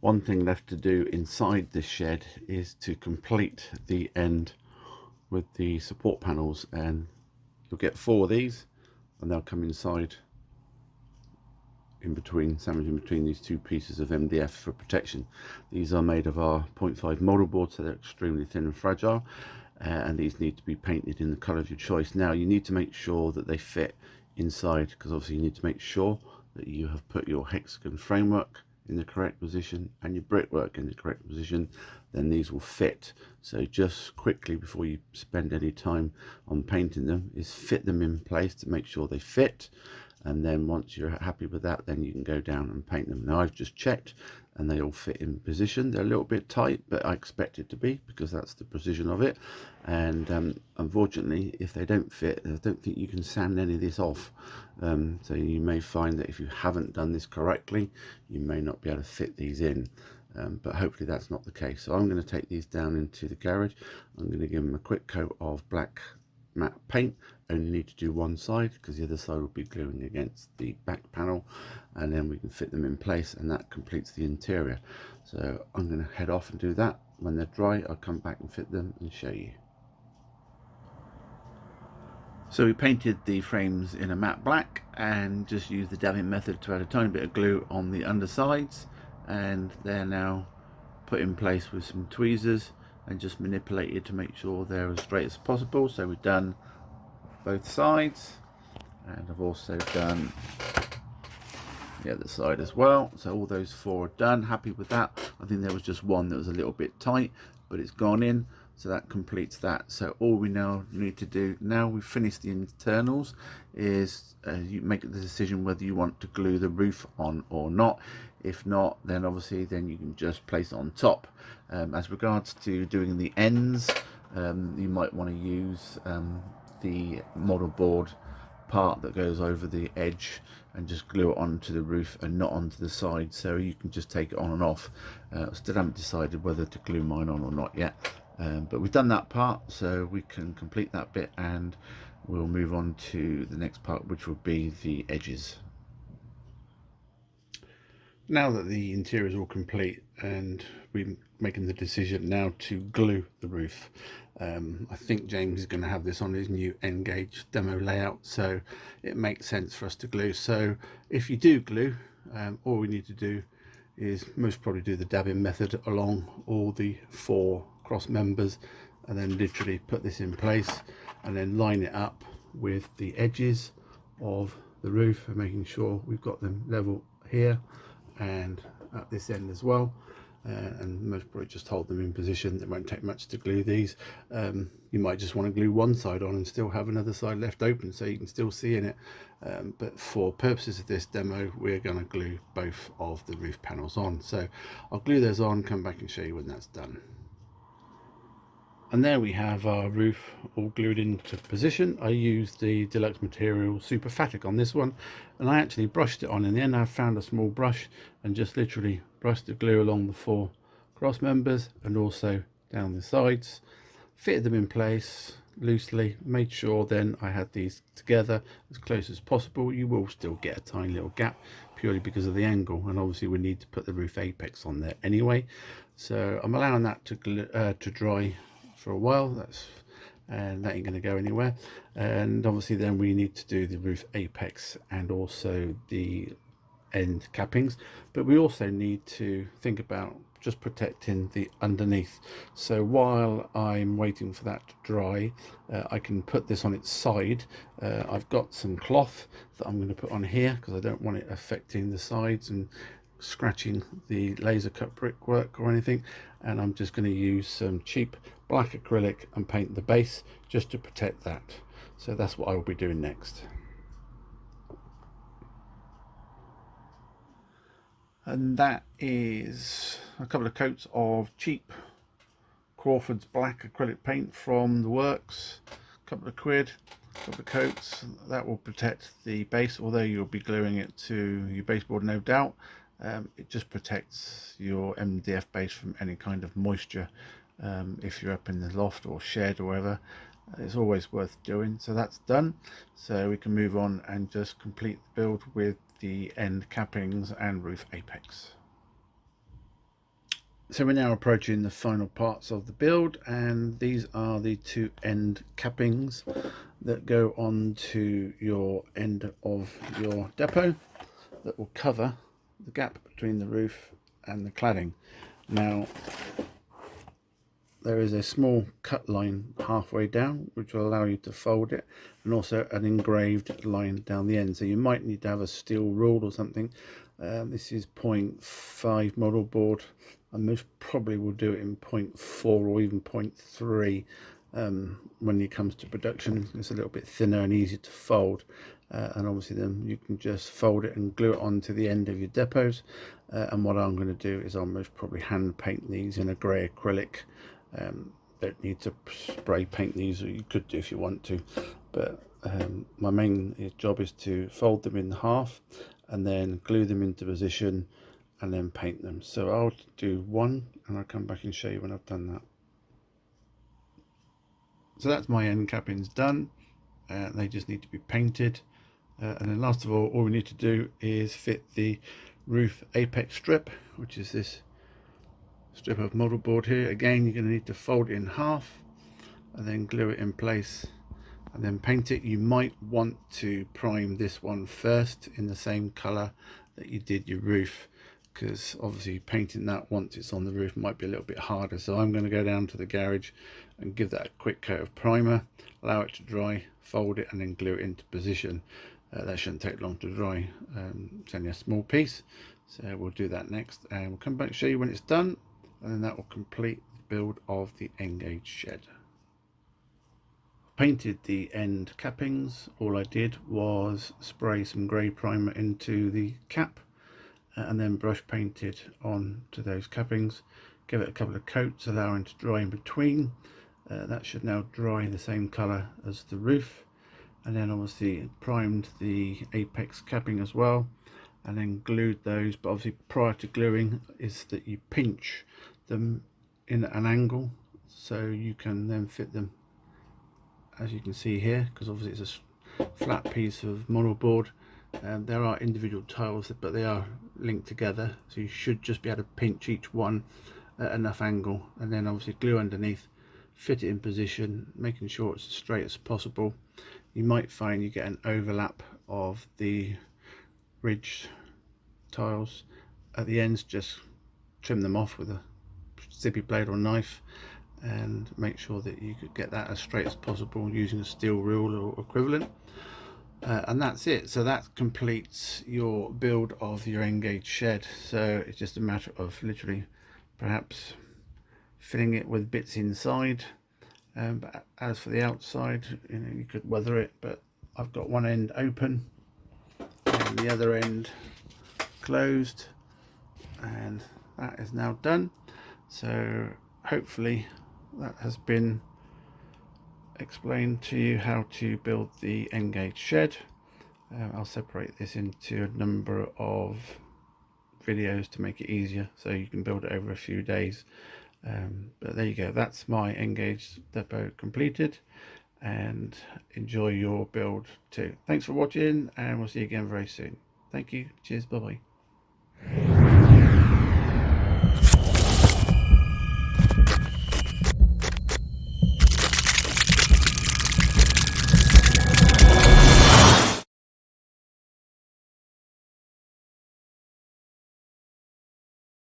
One thing left to do inside this shed is to complete the end with the support panels, and you'll get 4 of these and they'll come inside in between, sandwiched in between these 2 pieces of MDF for protection. These are made of our 0.5 model board, so they're extremely thin and fragile, and these need to be painted in the colour of your choice. Now you need to make sure that they fit inside, because obviously you need to make sure that you have put your hexagon framework in the correct position and your brickwork in the correct position, then these will fit. So just quickly, before you spend any time on painting them, is fit them in place to make sure they fit, and then once you're happy with that, then you can go down and paint them. Now I've just checked and they all fit in position. They're a little bit tight, but I expect it to be, because that's the precision of it. And unfortunately, if they don't fit, I don't think you can sand any of this off. So you may find that if you haven't done this correctly, you may not be able to fit these in. But hopefully that's not the case. So I'm going to take these down into the garage. I'm going to give them a quick coat of black matte paint. Only need to do one side, because the other side will be gluing against the back panel, and then we can fit them in place, and that completes the interior. So I'm going to head off and do that. When they're dry, I'll come back and fit them and show you. So we painted the frames in a matte black and just used the dabbing method to add a tiny bit of glue on the undersides, and they're now put in place with some tweezers and just manipulated to make sure they're as straight as possible. So we've done both sides, and I've also done the other side as well. So all those 4 are done. Happy with that. I think there was just one that was a little bit tight, but it's gone in, so that completes that. So all we now need to do, now we've finished the internals, is you make the decision whether you want to glue the roof on or not. If not, then obviously then you can just place it on top. As regards to doing the ends, you might want to use the model board part that goes over the edge and just glue it onto the roof and not onto the side, so you can just take it on and off. Still haven't decided whether to glue mine on or not yet, but we've done that part, so we can complete that bit and we'll move on to the next part, which will be the edges. Now that the interior is all complete and we're making the decision now to glue the roof, I think James is going to have this on his new N-Gage demo layout, so it makes sense for us to glue. So if you do glue, all we need to do is most probably do the dabbing method along all the 4 cross members, and then literally put this in place and then line it up with the edges of the roof, and making sure we've got them level here and at this end as well, and most probably just hold them in position. It won't take much to glue these. You might just want to glue one side on and still have another side left open so you can still see in it, but for purposes of this demo we're going to glue both of the roof panels on. So I'll glue those on, come back and show you when that's done. And there we have our roof all glued into position. I used the Deluxe Material Super Phatic on this one, and I actually brushed it on in the end. I found a small brush and just literally brushed the glue along the 4 cross members and also down the sides, fitted them in place loosely, made sure then I had these together as close as possible. You will still get a tiny little gap purely because of the angle, and obviously we need to put the roof apex on there anyway, so I'm allowing that to dry for a while. And that ain't going to go anywhere. And obviously then we need to do the roof apex and also the end cappings, but we also need to think about just protecting the underneath. So while I'm waiting for that to dry, I can put this on its side. I've got some cloth that I'm going to put on here because I don't want it affecting the sides and scratching the laser cut brickwork or anything, and I'm just going to use some cheap black acrylic and paint the base just to protect that. So that's what I will be doing next. And that is a couple of coats of cheap Crawford's black acrylic paint from the works, a couple of quid, a couple of coats. That will protect the base, although you'll be gluing it to your baseboard no doubt. It just protects your MDF base from any kind of moisture if you're up in the loft or shed or wherever. It's always worth doing. So that's done, so we can move on and just complete the build with the end cappings and roof apex. So we're now approaching the final parts of the build, and these are the two end cappings that go on to your end of your depot that will cover the gap between the roof and the cladding. Now there is a small cut line halfway down which will allow you to fold it, and also an engraved line down the end, so you might need to have a steel rule or something. This is 0.5 model board. I most probably will do it in 0.4 or even 0.3 when it comes to production. It's a little bit thinner and easier to fold, and obviously then you can just fold it and glue it onto the end of your depots. And what I'm going to do is I'll most probably hand paint these in a grey acrylic. Don't need to spray paint these, or you could do if you want to, but my main job is to fold them in half and then glue them into position and then paint them. So I'll do one and I'll come back and show you when I've done that. So that's my end cappings done. They just need to be painted, and then last of all we need to do is fit the roof apex strip, which is this strip of model board here. Again, you're going to need to fold it in half and then glue it in place and then paint it. You might want to prime this one first in the same color that you did your roof, because obviously painting that once it's on the roof might be a little bit harder. So I'm going to go down to the garage and give that a quick coat of primer, allow it to dry, fold it and then glue it into position. That shouldn't take long to dry. It's only a small piece, so we'll do that next and we'll come back and show you when it's done, and then that will complete the build of the N-Gage shed. Painted the end cappings. All I did was spray some grey primer into the cap and then brush painted on to those cappings. Give it a couple of coats, allowing it to dry in between. That should now dry the same colour as the roof, and then obviously primed the apex capping as well and then glued those. But obviously prior to gluing is that you pinch them in an angle so you can then fit them, as you can see here, because obviously it's a flat piece of model board. There are individual tiles but they are linked together, so you should just be able to pinch each one at enough angle and then obviously glue underneath, fit it in position, making sure it's as straight as possible. You might find you get an overlap of the ridge tiles at the ends. Just trim them off with a zippy blade or knife and make sure that you could get that as straight as possible using a steel rule or equivalent. And that's it. So that completes your build of your N-Gage shed. So it's just a matter of literally perhaps filling it with bits inside, but as for the outside, you know, you could weather it, but I've got one end open and the other end closed, and that is now done. So hopefully that has been explained to you how to build the N-Gage shed. I'll separate this into a number of videos to make it easier, so you can build it over a few days. But there you go, that's my N-Gage depot completed, and enjoy your build too. Thanks for watching and we'll see you again very soon. Thank you, cheers, bye bye.